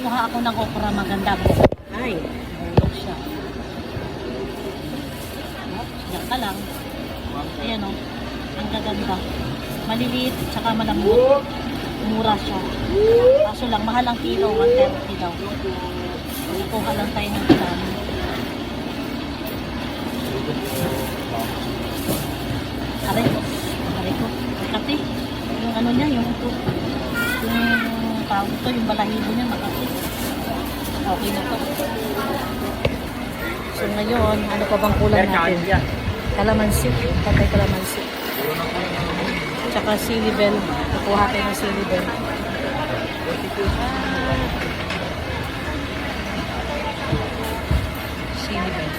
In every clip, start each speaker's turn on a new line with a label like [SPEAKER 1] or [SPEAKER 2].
[SPEAKER 1] kukuha ako ng okra maganda. Ay, bulok siya. Yan ka lang. Ayan o. Ang gaganda. Maliliit, tsaka malambot. Mura siya. Kaso lang, mahal ang kilo. 130 daw. Kukuha lang tayo ng kilo. Aray ko. Makati. Yung ano niya, yung tawag ito, yung balahibo niya, makati. Okay na to. So ngayon, ano pa bang kulang natin? Kalamansi. Patay kalamansi. Tsaka silibel. Kukuha tayo ng silibel. Silibel.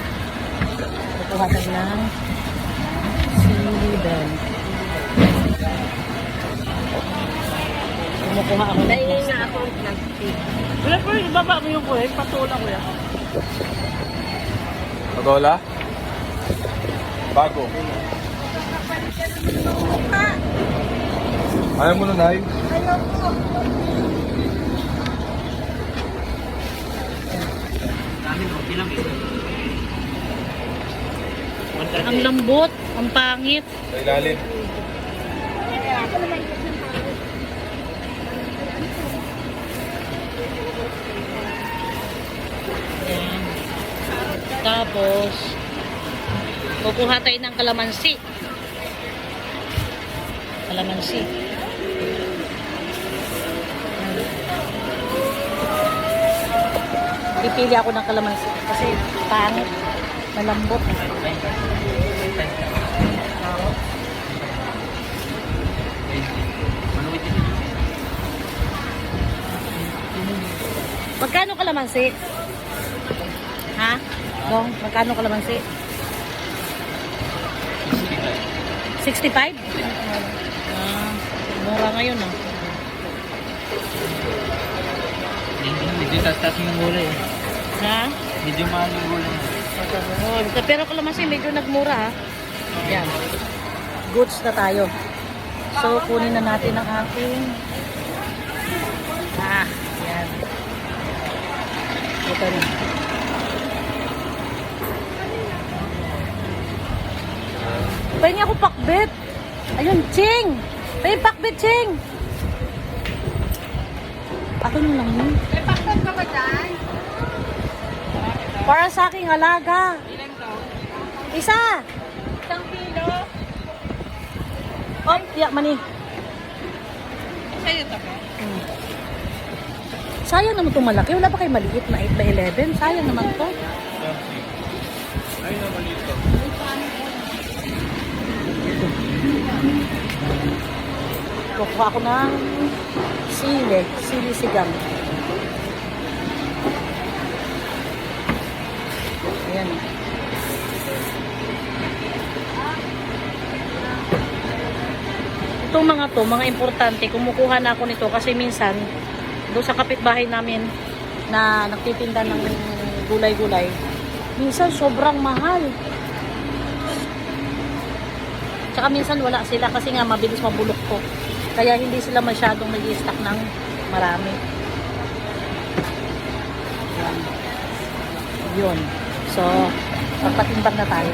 [SPEAKER 1] Kukuha tayo ng silibel. Kumukuha ako ng plastic.
[SPEAKER 2] na ako ng plastic.
[SPEAKER 1] Wala po, ibaba mo yung kuya. Patula ko yan.
[SPEAKER 3] Patola? Bago. Ayaw mo na, Nay?
[SPEAKER 2] Ayaw ko.
[SPEAKER 1] Ang lambot, ang pangit.
[SPEAKER 3] Sa ilalim.
[SPEAKER 2] Ako naman yung
[SPEAKER 1] Ayan. Tapos, kukuha tayo ng kalamansi. Kalamansi. Pipili ako ng kalamansi kasi pangit, malambot. Magkano kalamansi? Ha? Dong, magkano kalamansi? 65? Ah, mura ngayon ah.
[SPEAKER 4] Medyo tas-tas yung gulay.
[SPEAKER 1] Ha?
[SPEAKER 4] Medyo mahal yung gulay.
[SPEAKER 1] Pero kalamansi medyo nagmura ha. Yan. Goods na tayo. So, kunin na natin ang ating yan. Ito na. Pahingi ako pakbet. Ayun, Ching! Pahingi pakbet, Ching! Ako na lang yun.
[SPEAKER 2] May pakbet ka ba dyan?
[SPEAKER 1] Para sa aking alaga.
[SPEAKER 2] Ilan to?
[SPEAKER 1] Isa!
[SPEAKER 2] 1 kilo?
[SPEAKER 1] Oh, tiyak mani.
[SPEAKER 2] Sa'yo to ba?
[SPEAKER 1] Sayang naman itong malaki. Wala pa kayo maliit na 8 by 11. Sayang naman to.
[SPEAKER 3] Ay, naman ito.
[SPEAKER 1] Kukuha ako ng sili sigang. Ayan. Itong mga to, mga importante, kumukuha na ako nito kasi minsan, doon sa kapitbahay namin na nagtitinda ng gulay-gulay, minsan sobrang mahal. Tsaka minsan wala sila kasi nga mabilis mabulok to. Kaya hindi sila masyadong nag-i-stock ng marami. Yan. Yun. So, magpatimbang na tayo.